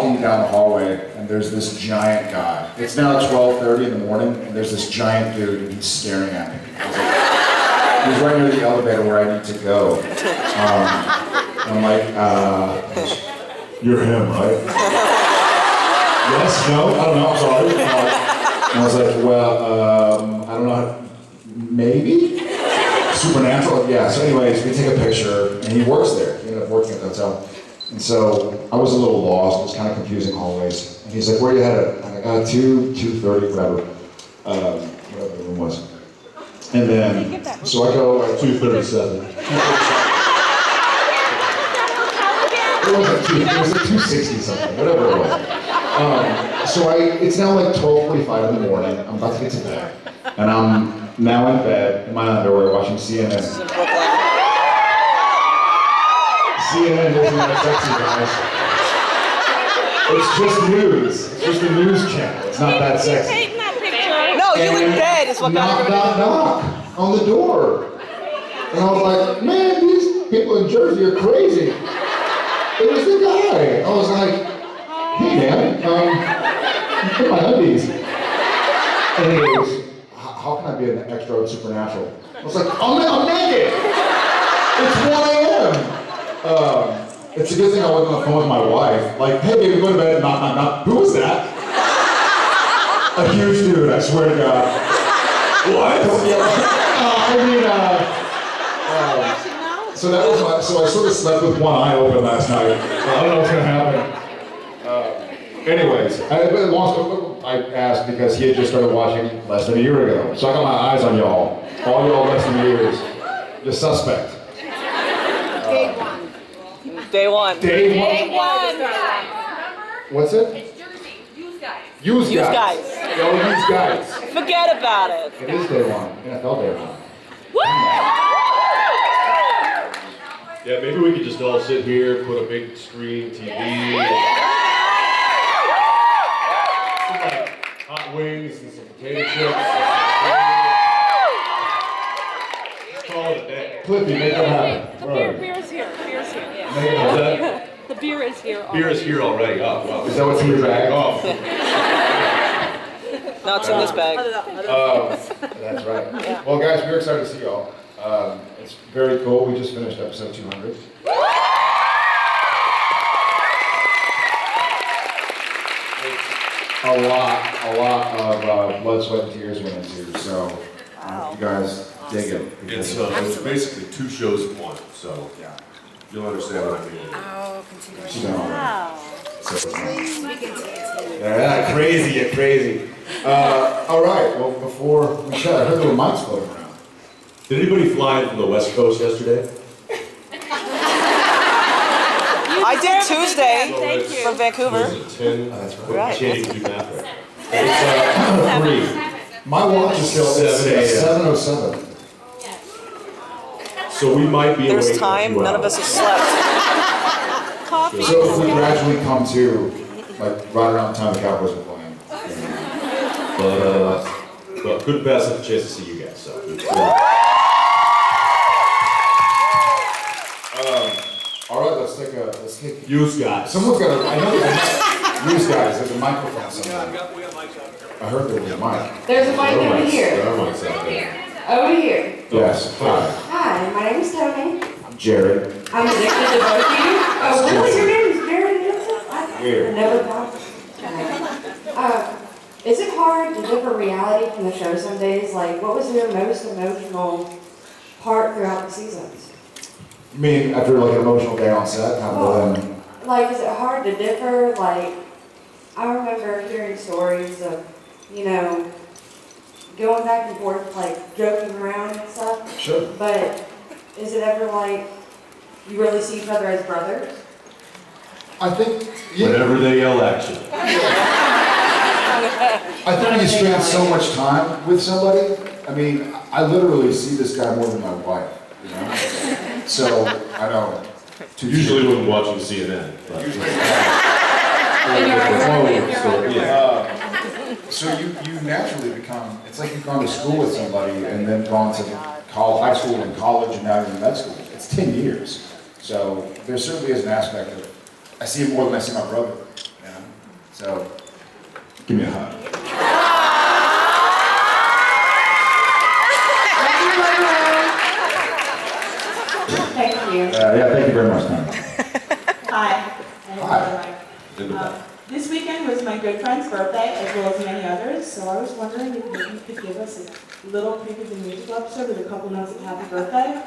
walking down the hallway, and there's this giant guy. It's now 12:30 in the morning, and there's this giant dude, and he's staring at me. He's right near the elevator where I need to go. I'm like, you're him, right? Yes, no, I don't know, I'm sorry. And I was like, well, I don't know, maybe? Supernatural? Yeah, so anyways, we take a picture, and he works there. He ended up working at the hotel. And so I was a little lost, it was kind of confusing always. And he's like, where are you headed? I'm like, 2:30, whatever the room was. And then, so I go at 2:37. It wasn't 2, it was like 2:60 something, whatever it was. So it's now like 12:45 in the morning, I'm about to get to bed. And I'm now in bed, in my underwear, watching CNN. CNN isn't that sexy, guys. It's just news. It's just a news channel. It's not that sexy. No, you in bed is what got you. Knock on the door. And I was like, man, these people in Jersey are crazy. It was the guy. I was like, hey man, get my undies. And he goes, how can I be an extra supernatural? I was like, I'm naked. It's 1 a.m. It's a good thing I wasn't on the phone with my wife. Like, hey baby, go to bed, knock, knock, knock. Who was that? A huge dude, I swear to God. What? So that was so I sort of slept with one eye open last night. I don't know what's gonna happen. Anyways, I asked because he had just started watching less than a year ago. So I got my eyes on y'all. All y'all less than years. You're suspect. Day one. What's it? It's Jersey. Use guys. Use guys. Yo, use guys. Forget about it. It is day one. NFL day one. Yeah, maybe we could just all sit here, put a big screen TV, and some like hot wings and some potato chips. Let's call it a day. Cliffy, make that happen. Beer is here. Beer is here. Yeah. Make it happen. The beer is here. Beer is here already. Oh, wow. Is that what's in your bag? Oh. No, it's in this bag. That's right. Well, guys, we're excited to see y'all. It's very cool. We just finished episode 200. A lot of blood, sweat, and tears went into. So you guys dig it. It's basically 2 shows in one, so Yeah. you'll understand what I mean. She's done all that. So it's nice. Yeah, crazy, you're crazy. All right. Well, before we shut, I heard little mics floating around. Did anybody fly in from the West Coast yesterday? I did Tuesday Thank you. from Vancouver. Was it 10? That's I right. can't even do math right. It's 3. My watch is still 7:07. So we might be There's awake in a time. few None of us have slept. Coffee. So if we gradually come to, like, right around the time the Cowboys are playing. But couldn't pass up the chance to see you guys, so. All right, let's take. Use guys. Someone's got a. I know there's a mic. Use guys. There's a microphone somewhere. I heard there was a mic. There's a mic over here. There are mics out there. Over here. Yes. Hi. Hi, my name is Tony. I'm Jared. I'm addicted to both of you. Oh, really? Your name is Jared Jensen? I Weird. never thought. Is it hard to differ reality from the show some days? Like, what was your most emotional part throughout the seasons? You mean after like an emotional day on set, kind of then? Like, is it hard to differ? Like, I remember hearing stories of, you know, going back and forth, like joking around and stuff. Sure. But is it ever like you really see each other as brothers? I think. Whenever they yell action. I think you spend so much time with somebody. I mean, I literally see this guy more than my wife. You know. So I don't. Usually when watching CNN. But. So you naturally become. It's like you've gone to school with somebody and then gone to high school and college and now you're in med school. It's 10 years. So there certainly is an aspect of. I see it more than I see my brother. You know? So, give me a hug. Thank you. Yeah, thank you very much, man. Hi. Hi. This weekend was my good friend's birthday, as well as many others, so I was wondering if maybe you could give us a little peek of the musical episode with a couple notes of happy birthday.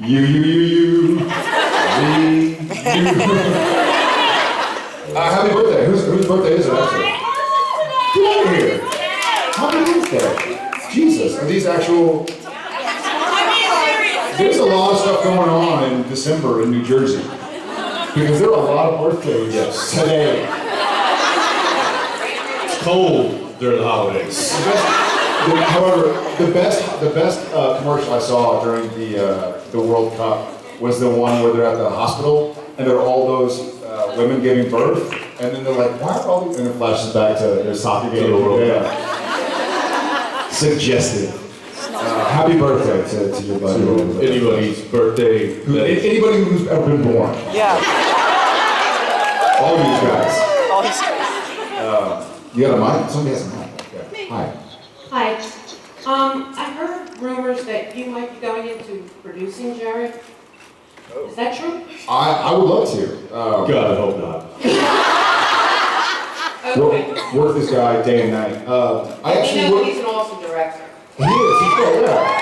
You. Happy birthday. Whose birthday is it actually? Get out of here. Happy birthday. Jesus, are these actual... There's a lot of stuff going on in December in New Jersey. Because there are a lot of birthdays today. It's cold during the holidays. However, the best commercial I saw during the World Cup was the one where they're at the hospital and there are all those women giving birth, and then they're like, why are all these... And it flashes back to their soccer game. Yeah. Suggestive. Happy birthday to your buddy. Anybody's birthday. Anybody who's ever been born. Yeah. All you guys. All these You got a mic? Somebody has a mic. Okay. Hi. Hi. I heard rumors that you might be going into producing, Jared. Is that true? I would love to. God, I hope not. Okay. Work with this guy day and night. I actually You know work... he's an awesome director. He is. He's great. Yeah.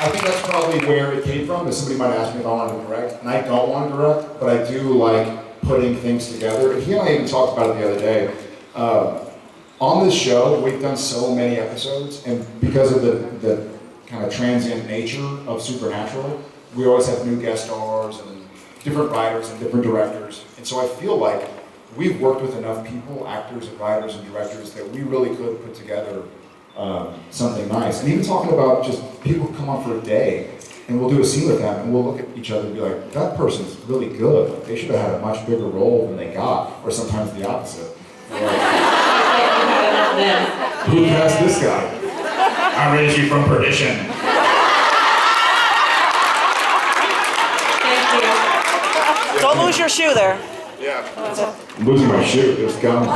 I think that's probably where it came from. Is somebody might ask me if I want to direct, and I don't want to direct, but I do like putting things together. And he and I even talked about it the other day. On this show, we've done so many episodes, and because of the kind of transient nature of Supernatural, we always have new guest stars and different writers and different directors. And so I feel like we've worked with enough people, actors and writers and directors, that we really could put together something nice. And even talking about just people who come on for a day, and we'll do a scene with them, and we'll look at each other and be like, that person's really good. They should have had a much bigger role than they got, or sometimes the opposite. Who cast this guy? I raised you from perdition. Thank you. Don't lose your shoe there. Yeah. I'm losing my shoe. It's gone. I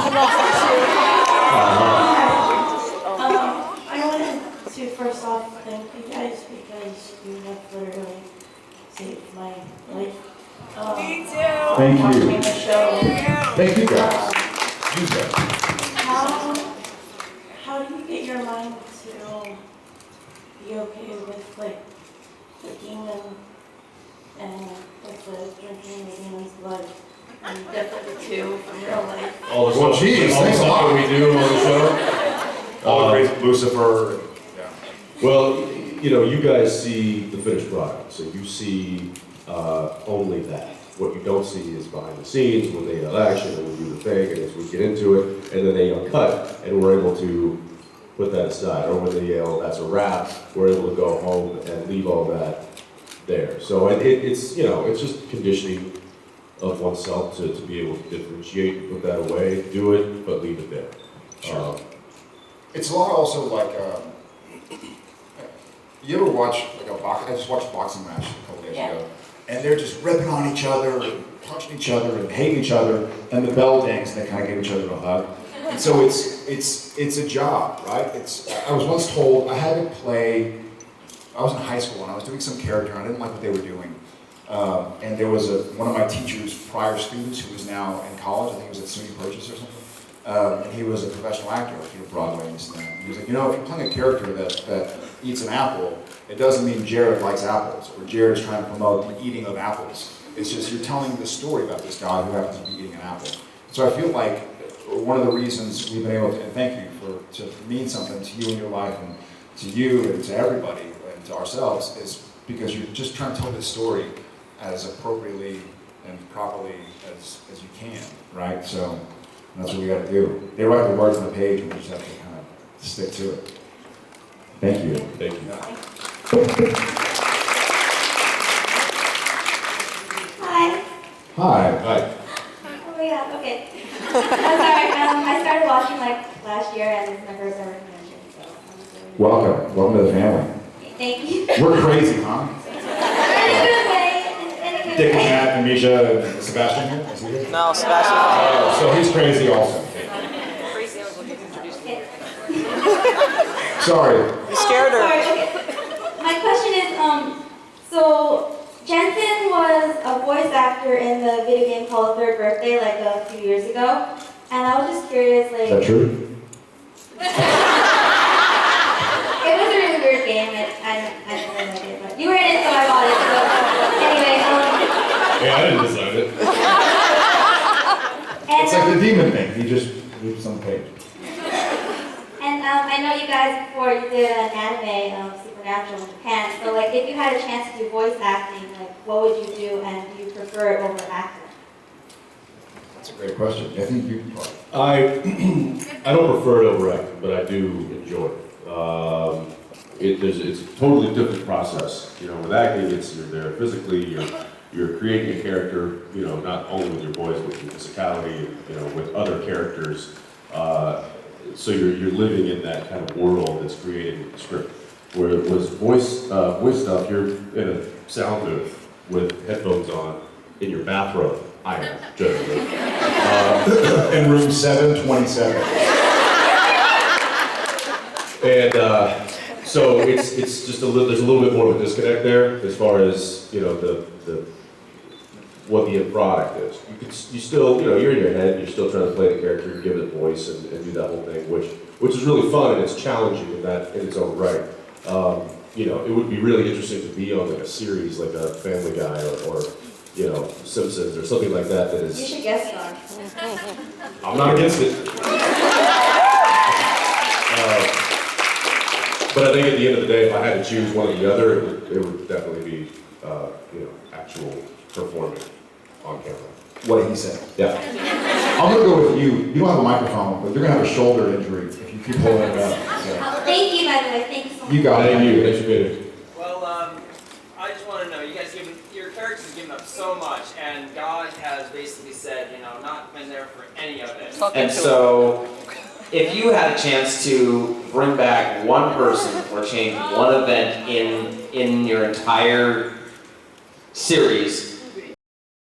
wanted to first off thank you guys because you have literally saved my life. Me too. Thank you. Watching the show. Thank you guys. You guys. How do you get your mind to be okay with like the demon and with the drinking the demon's blood? And definitely the two from real life. All the Well, stuff, geez, all the thanks a stuff lot. that we do on the show. All the great Lucifer. Yeah. Well, you know, you guys see the finished product, so you see only that. What you don't see is behind the scenes when they have action and we do the thing, and as we get into it, and then they uncut, and we're able to put that aside. Or when they yell, "That's a wrap," we're able to go home and leave all that there. So it's you know, it's just conditioning of oneself to be able to differentiate, put that away, do it, but leave it there. Sure. It's a lot also like, you ever watch like a box? I just watched a boxing match a couple days ago, and they're just ripping on each other, and punching each other, and hating each other, and the bell dings, and they kind of give each other a hug. And so it's a job, right? I was once told I had to play. I was in high school and I was doing some character, and I didn't like what they were doing. And there was one of my teacher's prior students who is now in college. I think he was at SUNY Purchase or something. And he was a professional actor, Broadway and stuff. He was like, you know, if you're playing a character that eats an apple, it doesn't mean Jared likes apples, or Jared is trying to promote the eating of apples. It's just you're telling the story about this guy who happens to be eating an apple. So I feel like one of the reasons we've been able to, and thank you to mean something to you in your life, and to you and to everybody, and to ourselves, is because you're just trying to tell this story as appropriately and properly as you can, right? So that's what we got to do. They write the words on the page, and we just have to kind of stick to it. Thank you. Thank you. Hi. Hi. Hi. Oh my god, okay. I'm sorry, I started watching like last year and this is my first ever convention, so I'm just really Welcome to the family. Thank Thank you. We're crazy, huh? In a good way. In a good Dick and way. Matt and Misha and Sebastian here? Is he here? No, Sebastian. Oh, so he's crazy also. Crazy, I was looking to introduce me. Sorry. You scared her. Sorry, okay. My question is, so Jensen was a voice actor in the video game called Third Birthday like a few years ago, and I was just curious, like. Is that true? It was a really weird game. I didn't really like it, but you were in it, so I bought it. So anyway, Yeah, I didn't design it. and It's like the demon thing. He just leaves on the page. I know you guys before you did an anime of Supernatural in Japan. So like, if you had a chance to do voice acting, like, what would you do, and do you prefer it over acting? That's a great question. I think you can talk. I don't prefer it over acting, but I do enjoy it. It's a totally different process. You know, with acting, you're there physically, you're creating a character, you know, not only with your voice, but with your physicality, you know, with other characters. So you're living in that kind of world that's created with the script. Where it was voice stuff, you're in a sound booth with headphones on in your bathrobe. I am, generally. In room 727. And so it's just there's a little bit more of a disconnect there as far as, you know, what the end product is. You still, you know, you're in your head, you're still trying to play the character, give it a voice and do that whole thing, which is really fun and it's challenging in its own right. You know, it would be really interesting to be on like a series like a Family Guy or you know, Simpsons or something like that You is. should guest star. I'm not against it. But I think at the end of the day, if I had to choose one or the other, it would definitely be, you know, actual performing on camera. What did he say? Yeah. I'm gonna go with you. You don't have a microphone, but you're gonna have a shoulder injury if you keep holding it up. So. Thank you, by the way. Thank you so much. You got it. Thank you. Thanks for being here. Well, I just want to know, you guys your characters have given up so much, and God has basically said, you know, not been there for any of it. Talking And to so, if you had a chance to bring back one person or change one event in your entire series,